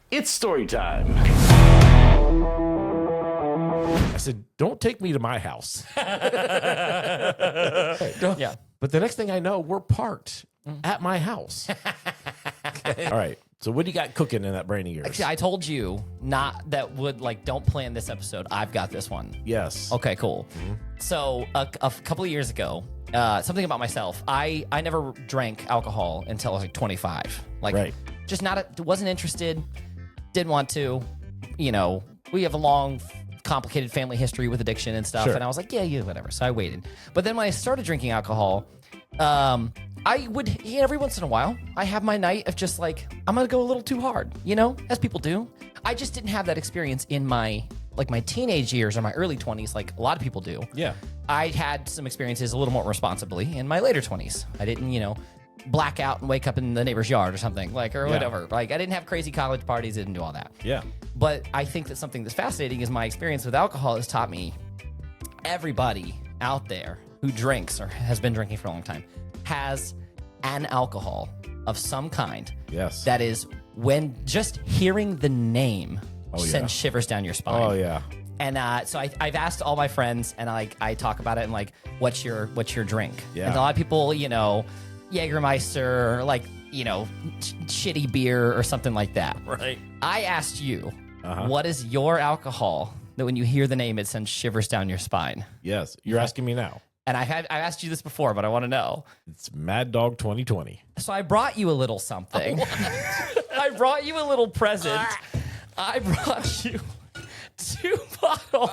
It's story time. I said, don't take me to my house. Yeah. But the next thing I know, we're parked at my house. Okay. All right. So what do you got cooking in that brain of yours? Actually, I told you don't plan this episode. I've got this one. Yes. Okay, cool. So a couple of years ago, something about myself. I never drank alcohol until I was like 25. Right. Just wasn't interested. Didn't want to. You know, we have a long, complicated family history with addiction and stuff. Sure. And I was like, yeah, whatever. So I waited. But then when I started drinking alcohol, I would, every once in a while, I have my night of just like, I'm going to go a little too hard, as people do. I just didn't have that experience in my teenage years or my early 20s, like a lot of people do. Yeah. I had some experiences a little more responsibly in my later 20s. I didn't, black out and wake up in the neighbor's yard or something, or whatever. Like, I didn't have crazy college parties, didn't do all that. Yeah. But I think that something that's fascinating is my experience with alcohol has taught me everybody out there who drinks or has been drinking for a long time has an alcohol of some kind. Yes. That is when just hearing the name sends shivers down your spine. Oh, yeah. And so I've asked all my friends, and I talk about it, and like, what's your drink? Yeah. And a lot of people, Jägermeister, or shitty beer or something like that. Right. I asked you, what is your alcohol that when you hear the name, it sends shivers down your spine? Yes. You're asking me now. And I've asked you this before, but I want to know. It's Mad Dog 2020. So I brought you a little something. I brought you a little present. I brought you 2 bottles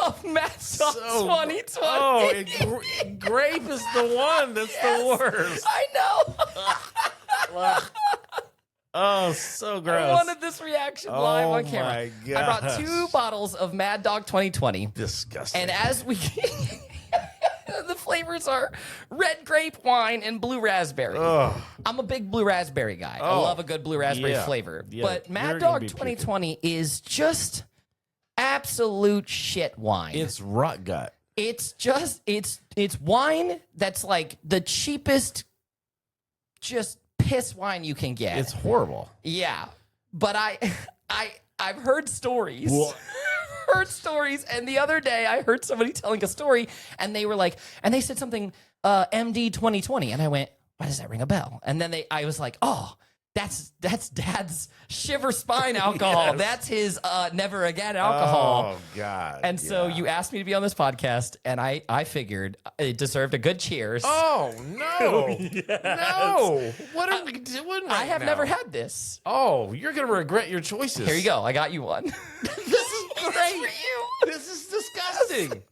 of Mad Dog 2020. Oh, grape is the one that's the worst. I know. Oh, so gross. I wanted this reaction live on camera. My I gosh. brought 2 bottles of Mad Dog 2020. Disgusting. And as we... the flavors are red grape wine and blue raspberry. Ugh. I'm a big blue raspberry guy. I love a good blue raspberry flavor. Yeah. But You're Mad gonna Dog be 2020 is just absolute shit wine. It's rut gut. It's wine that's like the cheapest just piss wine you can get. It's horrible. Yeah. But I've heard stories. Well- Heard stories, and the other day I heard somebody telling a story, and they were like, and they said something MD 2020, and I went, why does that ring a bell? And then I was like, oh, that's Dad's shiver spine alcohol. Yes. That's his never again alcohol. Oh, God. And so you asked me to be on this podcast, and I figured it deserved a good cheers. Oh, no. No. What are we doing I have now? never had this. Oh, you're going to regret your choices. Here you go. I got you one. This is great. for you. This is disgusting.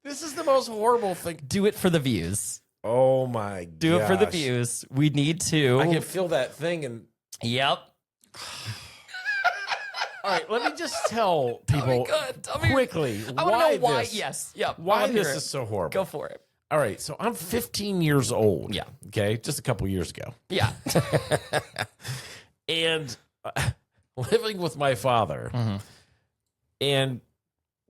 This is the most horrible thing. Do it for the views. Oh, my God. Do it for the views. We need to. I can feel that thing. And Yep. all right, let me just tell people Tell me quickly I want to know why. this, Yes. Yep. I why wanna hear this it. is so horrible. Go for it. All right, so I'm 15 years old. Yeah. Okay, just a couple years ago. Yeah. And living with my father and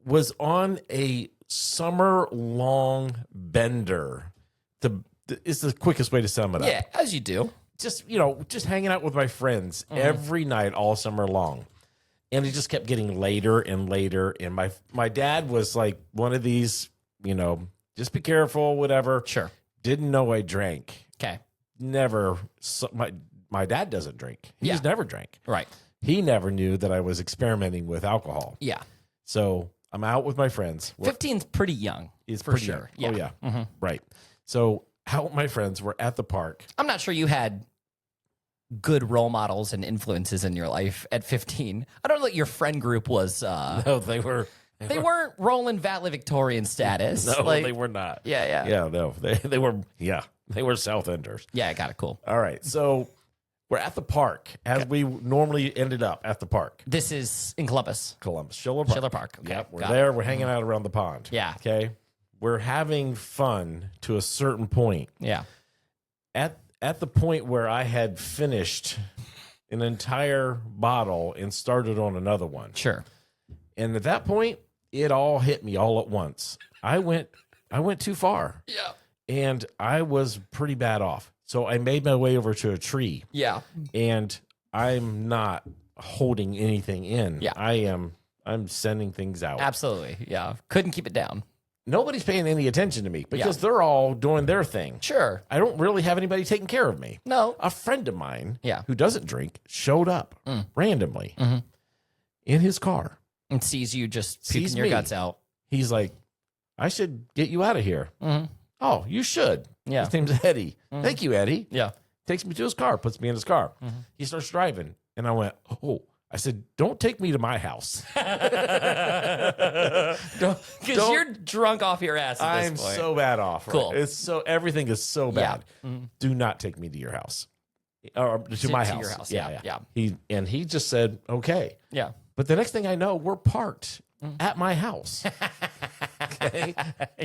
was on a summer-long bender. It's the quickest way to sum it up. Yeah. As you do. Just hanging out with my friends every night all summer long. And it just kept getting later and later. And my dad was like one of these, just be careful, whatever. Sure. Didn't know I drank. Okay. Never. My dad doesn't drink. He's never drank. Right. He never knew that I was experimenting with alcohol. Yeah. So I'm out with my friends. 15's pretty young. It's for pretty sure. young. Yeah. Oh, yeah. Right. So out with my friends. We're at the park. I'm not sure you had good role models and influences in your life at 15. I don't know that your friend group was. No, they were. They weren't rolling valedictorian status. No, they were not. Yeah. Yeah, no. They were, they were South Enders. Yeah, I got it. Cool. All right. So we're at the park as we normally ended up at the park. This is in Columbus. Schiller Park. Schiller Park. Okay. Yep. We're got there. it. We're hanging out around the pond. Yeah. Okay. We're having fun to a certain point. Yeah. At the point where I had finished an entire bottle and started on another one. Sure. And at that point, it all hit me all at once. I went too far. Yeah. And I was pretty bad off. So I made my way over to a tree. Yeah. And I'm not holding anything in. Yeah. I'm sending things out. Absolutely. Yeah. Couldn't keep it down. Nobody's paying any attention to me because they're all doing their thing. Sure. I don't really have anybody taking care of me. No. A friend of mine Yeah. who doesn't drink showed up randomly in his car. And sees you just puking Sees your me. guts out. He's like, I should get you out of here. Oh, you should. Yeah. His name's Eddie. Thank you, Eddie. Yeah. Takes me to his car, puts me in his car. He starts driving. And I went, oh. I said, don't take me to my house. Because you're drunk off your ass at this I'm point. so bad off. Cool. Right? It's so everything is so bad. Do not take me to your house. Or to my house. your house. Yeah. He just said, okay. Yeah. But the next thing I know, we're parked at my house. Okay.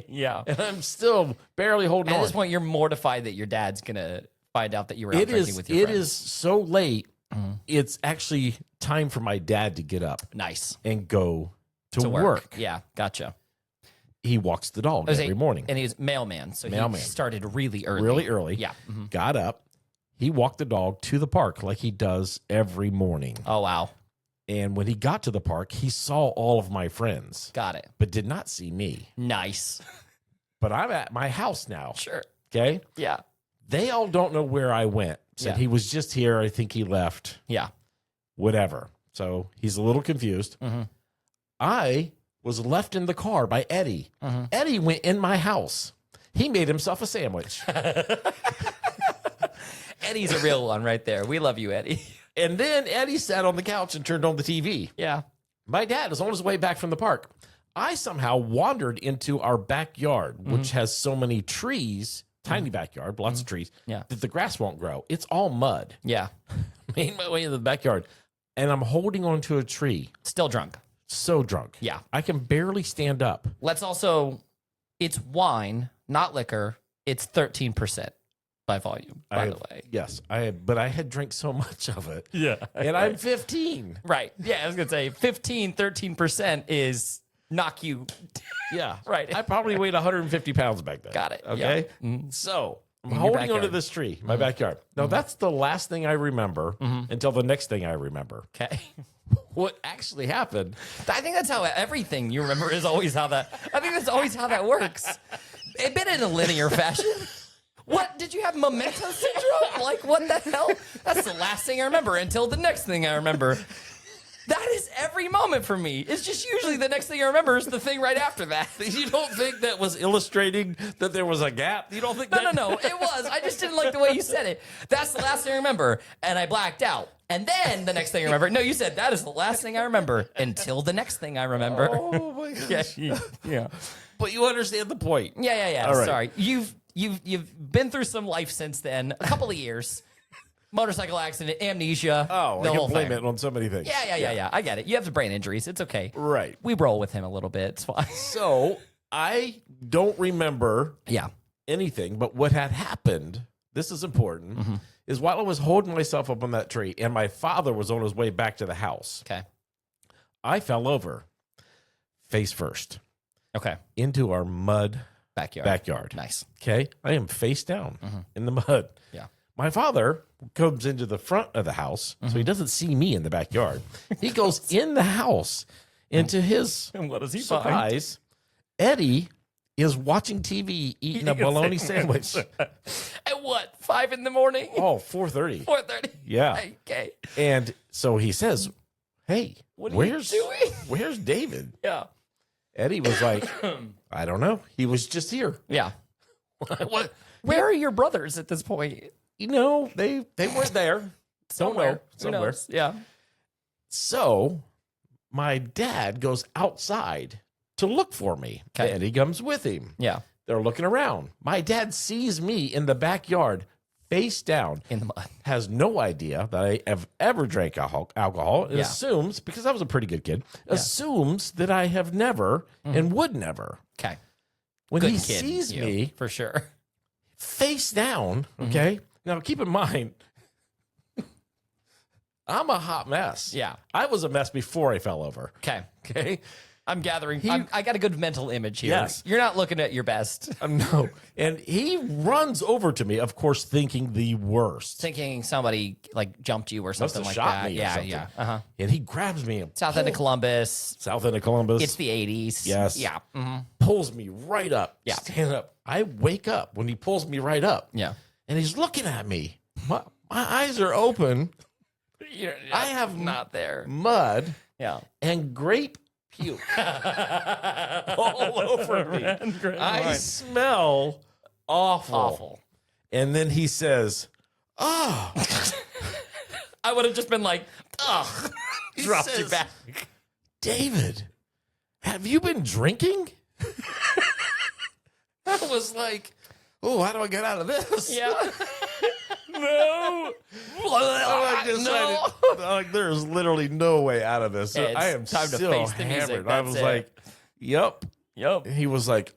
Yeah. And I'm still barely holding At on. this point, you're mortified that your dad's going to find out that you were out drinking with your It friends. is so late. It's actually time for my dad to get up Nice. and go to work. Yeah. Gotcha. He walks the dog every morning. And he's mailman. So Mailman. he started really early. Really early. Yeah. Got up. He walked the dog to the park like he does every morning. Oh, wow. And when he got to the park, he saw all of my friends, Got it. but did not see me. Nice. But I'm at my house now. Sure. Okay. Yeah. They all don't know where I went. Said Yeah. he was just here. I think he left. Yeah. Whatever. So he's a little confused. I was left in the car by Eddie. Eddie went in my house. He made himself a sandwich. Eddie's a real one right there. We love you, Eddie. And then Eddie sat on the couch and turned on the TV. Yeah. My dad is on his way back from the park. I somehow wandered into our backyard, which has so many trees, tiny backyard, lots of trees, Yeah. that the grass won't grow. It's all mud. Yeah. Made my way into the backyard, and I'm holding onto a tree. Still drunk. So drunk. Yeah. I can barely stand up. Let's also, it's wine, not liquor. It's 13% by volume, by the way. Yes, but I had drank so much of it. Yeah. And I'm 15. Right. Yeah, I was going to say 13% is knock you. Yeah. Right. I probably weighed 150 pounds back then. Got it. Okay. Yeah. So I'm your holding onto backyard. this tree, my backyard. Now, that's the last thing I remember until the next thing I remember. Okay. What actually happened? I think that's how everything you remember is always how that, I think that's always how that works. It's been in a linear fashion. What? Did you have memento syndrome? Like, what the hell? That's the last thing I remember until the next thing I remember. That is every moment for me. It's just usually the next thing I remember is the thing right after that. You don't think that was illustrating that there was a gap? You don't think that? No, it was. I just didn't like the way you said it. That's the last thing I remember, and I blacked out. And then the next thing I remember, no, you said that is the last thing I remember until the next thing I remember. Oh, my gosh. Yeah. But you understand the point. Yeah. All right. Sorry. You've been through some life since then. A couple of years. Motorcycle accident, amnesia. Oh, the I whole can blame thing. it on so many things. Yeah. I get it. You have the brain injuries. It's okay. Right. We roll with him a little bit. It's fine. So I don't remember Yeah. anything, but what had happened, this is important, is while I was holding myself up on that tree and my father was on his way back to the house, Okay. I fell over face first Okay. into our mud Backyard. backyard. Nice. Okay. I am face down in the mud. Yeah. My father comes into the front of the house, so he doesn't see me in the backyard. He goes in the house, and to his And what does he surprise, Eddie is watching TV eating a bologna sandwich. At what? 5 in the morning? Oh, 4:30. 4:30. Yeah. Okay. And so he says, hey, What are where's you doing? where's David? Yeah. Eddie was like, I don't know. He was just here. Yeah. What? Where are your brothers at this point? You know, they weren't there. Somewhere. Don't know. Who Somewhere. knows? Yeah. So my dad goes outside to look for me. Okay. Eddie comes with him. Yeah. They're looking around. My dad sees me in the backyard, face down, In the mud. has no idea that I have ever drank alcohol, and Yeah. assumes, because I was a pretty good kid, assumes that I have never and would never. Okay. When Good he kid, sees you, me for sure. face down, okay? Now, keep in mind, I'm a hot mess. Yeah. I was a mess before I fell over. Okay. Okay. I'm gathering. I got a good mental image here. Yes. You're not looking at your best. No. And he runs over to me, of course, thinking the worst. Thinking somebody like jumped you or Must something have like shot that. me or Yeah, something. yeah. Uh-huh. And he grabs me and South end of Columbus. South end of Columbus. It's the 80s. Yes. Yeah. Mm-hmm. Pulls me right up. Yeah. Stand up. I wake up when he pulls me right up. Yeah. And he's looking at me. My eyes are open. I have not there. mud Yeah. and grape puke all over me. I smell awful. Awful. And then he says, "Oh." I would have just been like, ugh. He Dropped you says, back. "David, have you been drinking?" I was like, "Oh, how do I get out of this?" Yeah. No. I decided, No. like, there's literally no way out of this. It's I am time to still face the music. hammered. I That's was it. like, "Yep." Yep. He was like,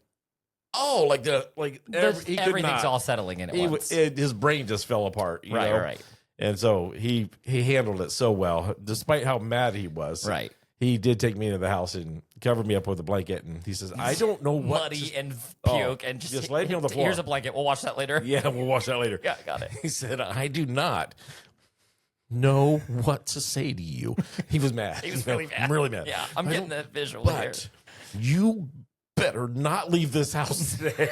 "Oh, like he could Everything's not. all settling in at once. His brain just fell apart. You know? Right. And so he handled it so well, despite how mad he was. Right. He did take me into the house and covered me up with a blanket, and he says, "I don't know what." Muddy and puke and just lay me on the floor. Here's a blanket. We'll watch that later. Yeah, we'll watch that later. Yeah, got it. He said, "I do not know what to say to you." He was mad. He was really mad. I'm really mad. Yeah, I'm I getting don't- that visual here. But you better not leave this house today.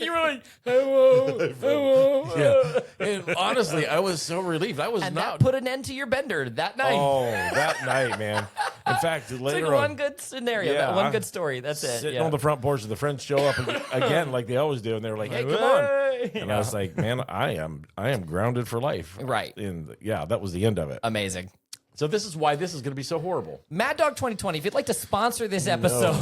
You were like, hello. Yeah. And honestly, I was so relieved. I was And not. that put an end to your bender that night. Oh, that night, man. In fact, it's later like on, one good scenario, Yeah, that one I'm good story. That's it. sitting Yeah. on the front porch, and the friends show up again, like they always do, and they were like, "Hey, come on!" Hey. And I was like, "Man, I am grounded for life." Right. And yeah, that was the end of it. Amazing. So this is why this is going to be so horrible. Mad Dog 2020, if you'd like to sponsor this episode,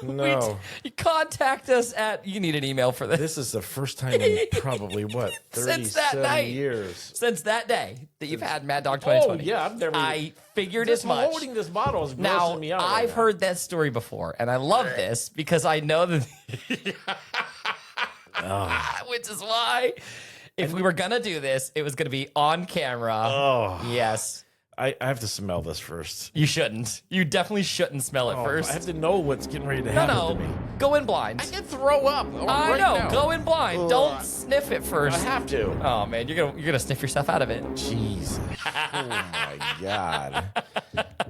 No, you contact us at, you need an email for this. this is the first time in probably what Since that 37 night. years. Since that day that you've had Mad Dog Oh 2020. yeah, I've never. I figured just as much. holding this bottle is grossing Now, me out. right I've now. heard that story before, and I love this because I know that. Which is why, if we were going to do this, it was going to be on camera. Oh, Yes. I have to smell this first. You shouldn't. You definitely shouldn't smell it Oh, first. I have to know what's getting ready to No, happen no. to me. Go in blind. I can throw up. I right know. now. Go in blind. Ugh. Don't sniff it I first. have to. Oh man, you're gonna sniff yourself out of it. Jesus. Oh my God.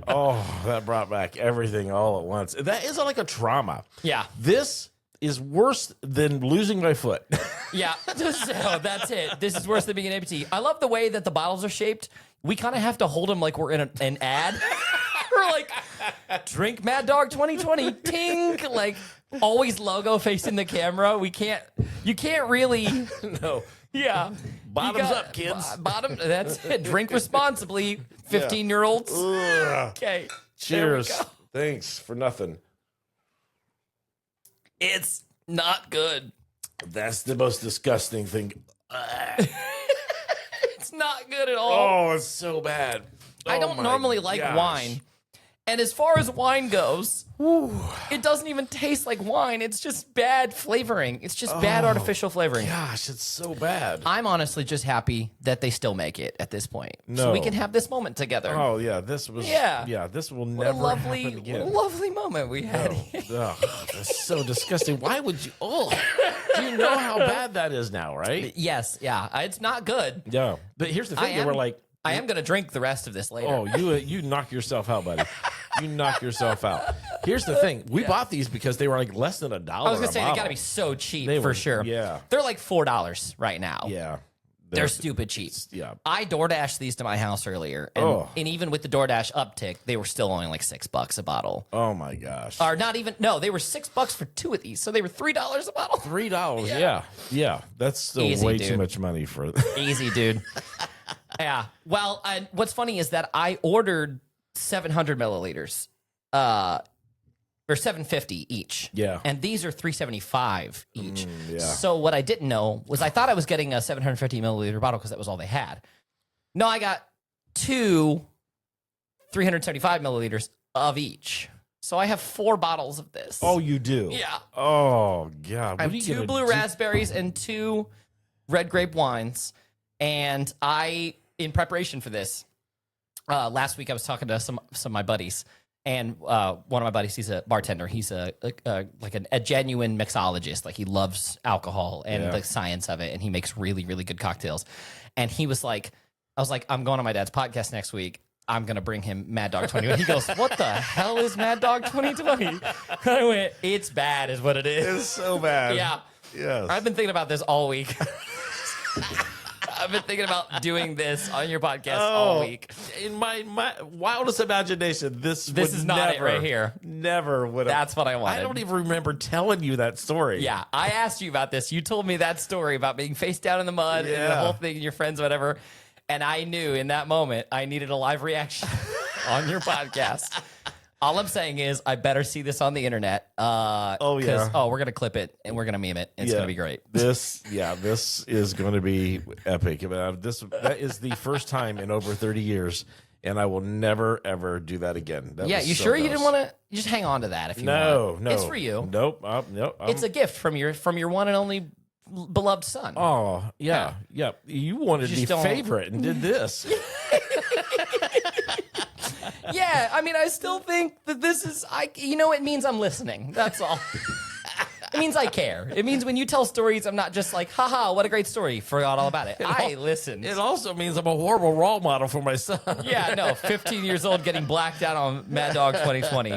Oh, that brought back everything all at once. That is like a trauma. Yeah. This is worse than losing my foot. Yeah. So that's it. This is worse than being an amputee. I love the way that the bottles are shaped. We kind of have to hold them like we're in an ad. We're like, drink Mad Dog 2020, ting, like always logo facing the camera. You can't really, No. yeah. Bottoms up, kids. Bottom, that's it. Drink responsibly, 15-year-olds. Ugh. Okay. Cheers. There we go. Thanks for nothing. It's not good. That's the most disgusting thing. It's not good at all. Oh, it's so bad. I Oh don't my normally like gosh. wine. And as far as wine goes, it doesn't even taste like wine. It's just bad flavoring. It's just bad artificial flavoring. Gosh, it's so bad. I'm honestly just happy that they still make it at this point. So No. we can have this moment together. Oh yeah, this was Yeah. this will what a never lovely, happen what a again. lovely moment we had. Ugh, that's so disgusting. Why would you? Oh, do you know how bad that is now, right? Yes, yeah. It's not good. Yeah. But here's the thing: they were like, I am going to drink the rest of this later. "Oh, you knock yourself out, buddy. You knock yourself out." Here's the thing: we bought these because they were like less than $1. I was going to say, they got to bottle. be so cheap They for were- sure. yeah. They're like $4 right now. Yeah. They're stupid cheap. Yeah. I DoorDashed these to my house earlier, and, Oh. and even with the DoorDash uptick, they were still only like $6 a bottle. Oh my gosh. Or not even. No, they were $6 for 2 of these, so they were $3 a bottle. $3. Yeah. That's still Easy, way dude. too much money for. Easy, dude. Yeah. Well, and what's funny is that I ordered 700 milliliters, or 750 each. Yeah. And these are 375 each. yeah. So what I didn't know was I thought I was getting a 750 milliliter bottle because that was all they had. No, I got 2 375 milliliters of each. So I have 4 bottles of this. Oh, you do? Yeah. Oh God. I have What are you 2 gonna blue do? raspberries and 2 red grape wines. And in preparation for this, last week I was talking to some of my buddies, And one of my buddies, he's a bartender. He's a genuine mixologist. Like he loves alcohol and the science of it, and he makes really, really good cocktails. And he was like, I was like, I'm going on my dad's podcast next week. I'm going to bring him Mad Dog 2020. He goes, what the hell is Mad Dog 2020? I went, it's bad is what it is. It's so bad. Yeah. Yes. I've been thinking about this all week. I've been thinking about doing this on your podcast all week. In my wildest imagination, this is not it right here. Never would have. That's what I wanted. I don't even remember telling you that story. Yeah, I asked you about this. You told me that story about being face down in the mud and the whole thing and your friends, whatever. And I knew in that moment I needed a live reaction on your podcast. All I'm saying is I better see this on the internet. We're going to clip it and we're going to meme it. It's going to be great. This is going to be epic. That is the first time in over 30 years, and I will never, ever do that again. You sure you didn't want to just hang on to that if you want? No. It's for you. Nope. Nope. It's a gift from your one and only beloved son. Oh, yeah. You wanted the favorite and did this. Yeah, I mean, I still think that this is, it means I'm listening. That's all. It means I care. It means when you tell stories, I'm not just like, haha, what a great story. Forgot all about it. I listened. It also means I'm a horrible role model for my son. Yeah, no, 15 years old getting blacked out on Mad Dog 2020.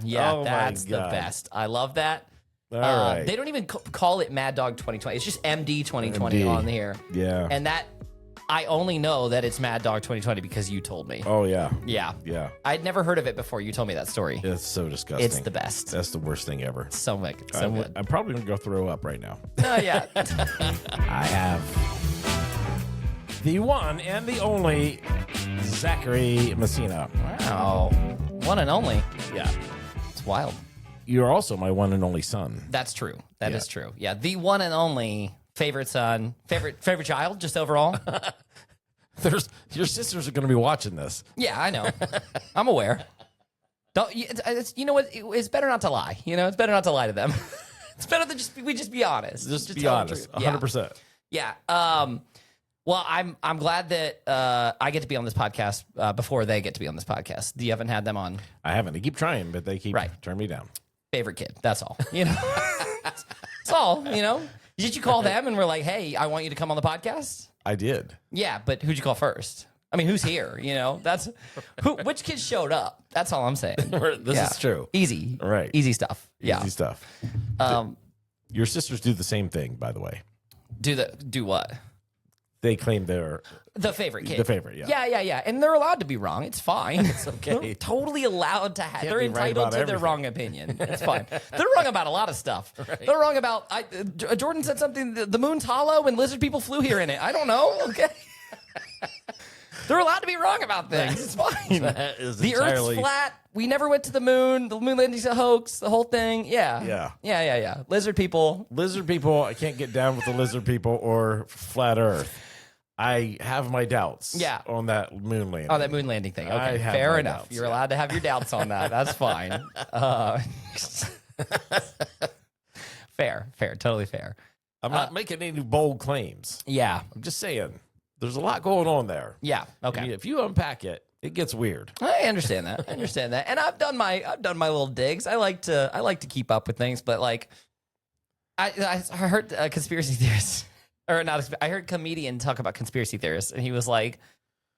Yeah, that's the best. I love that. All right. They don't even call it Mad Dog 2020. It's just MD 2020 on here. Yeah. And that, I only know that it's Mad Dog 2020 because you told me. Oh, yeah. Yeah. Yeah. I'd never heard of it before you told me that story. It's so disgusting. It's the best. That's the worst thing ever. So much. I'm probably going to go throw up right now. Oh, yeah. I have the one and the only Zachary Messina. Wow. One and only. Yeah. It's wild. You're also my one and only son. That's true. That is true. Yeah. The one and only favorite son, favorite child, just overall. Your sisters are going to be watching this. Yeah, I know. I'm aware. You know what? It's better not to lie. It's better not to lie to them. It's better to we just be honest. Just be honest. 100%. Yeah. Well, I'm glad that I get to be on this podcast before they get to be on this podcast. You haven't had them on. I haven't. They keep trying, but they keep turning me down. Favorite kid. That's all. That's all. Did you call them and were like, hey, I want you to come on the podcast? I did. Yeah, but who'd you call first? I mean, who's here? That's which kids showed up? That's all I'm saying. This is true. Easy. Right. Easy stuff. Easy stuff. Your sisters do the same thing, by the way. Do what? They claim they're the favorite kid. The favorite, yeah. Yeah. And they're allowed to be wrong. It's fine. It's okay. They're totally allowed to have. They're entitled to their wrong opinion. It's fine. They're wrong about a lot of stuff. Right. They're wrong about. Jordan said something. The moon's hollow and lizard people flew here in it. I don't know. Okay. They're allowed to be wrong about things. It's fine. The Earth's flat. We never went to the moon. The moon landing's a hoax. The whole thing. Yeah. Lizard people. I can't get down with the lizard people or flat Earth. I have my doubts on that moon landing. Oh, that moon landing thing. Okay, fair enough. You're allowed to have your doubts on that. That's fine. Fair. Totally fair. I'm not making any bold claims. Yeah. I'm just saying there's a lot going on there. Yeah. Okay. I mean, if you unpack it, it gets weird. I understand that. And I've done my little digs. I like to keep up with things, but like I heard conspiracy theorists. Or not, I heard a comedian talk about conspiracy theorists, and he was like,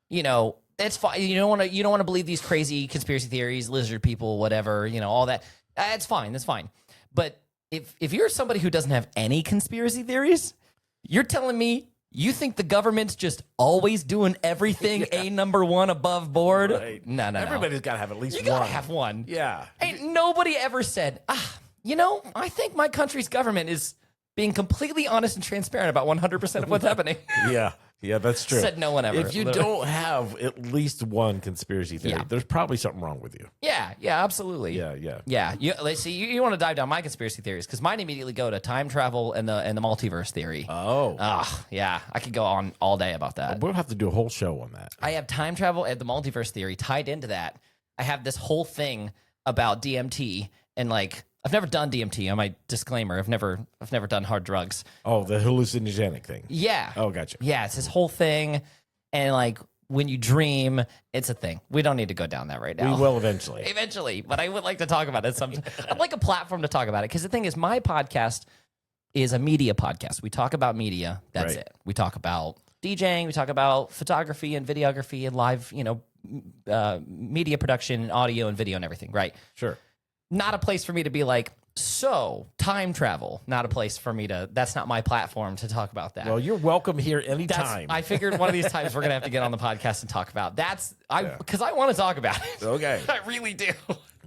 it's fine. You don't want to believe these crazy conspiracy theories, lizard people, whatever, all that. It's fine. That's fine. But if you're somebody who doesn't have any conspiracy theories, you're telling me you think the government's just always doing everything a number one above board? Right. No. Everybody's got to have at least one. You got to have one. Yeah. Ain't nobody ever said, I think my country's government is being completely honest and transparent about 100% of what's happening. Yeah, that's true. Said no one ever. If you don't have at least one conspiracy theory, there's probably something wrong with you. Yeah, absolutely. Yeah. Let's see. You want to dive down my conspiracy theories because mine immediately go to time travel and the multiverse theory. Yeah. I could go on all day about that. We'll have to do a whole show on that. I have time travel and the multiverse theory tied into that. I have this whole thing about DMT and like. I've never done DMT. On my disclaimer, I've never done hard drugs. Oh, the hallucinogenic thing. Yeah. Oh, gotcha. Yeah, it's this whole thing, and like when you dream, it's a thing. We don't need to go down that right now. We will eventually. Eventually, but I would like to talk about it sometime. I'd like a platform to talk about it because the thing is, my podcast is a media podcast. We talk about media. That's it. We talk about DJing. We talk about photography and videography and live, media production and audio and video and everything. Right. Sure. Not a place for me to be like, so time travel. Not a place for me to. That's not my platform to talk about that. Well, you're welcome here anytime. I figured one of these times we're gonna have to get on the podcast and talk about because I want to talk about it. Okay. I really do.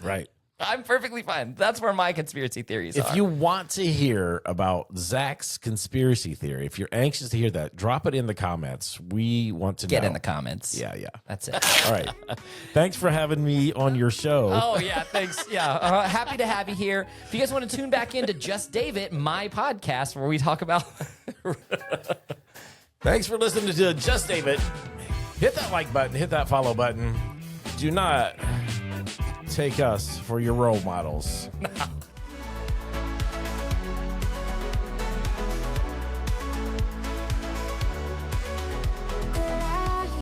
Right. I'm perfectly fine. That's where my conspiracy theories are. If you want to hear about Zach's conspiracy theory, if you're anxious to hear that, drop it in the comments. We want to get know. in the comments. Yeah. That's it. All right. Thanks for having me on your show. Oh, yeah. Thanks. Yeah. Happy to have you here. If you guys want to tune back into Just Davit, my podcast, where we talk about. Thanks for listening to Just Davit. Hit that like button. Hit that follow button. Do not take us for your role models.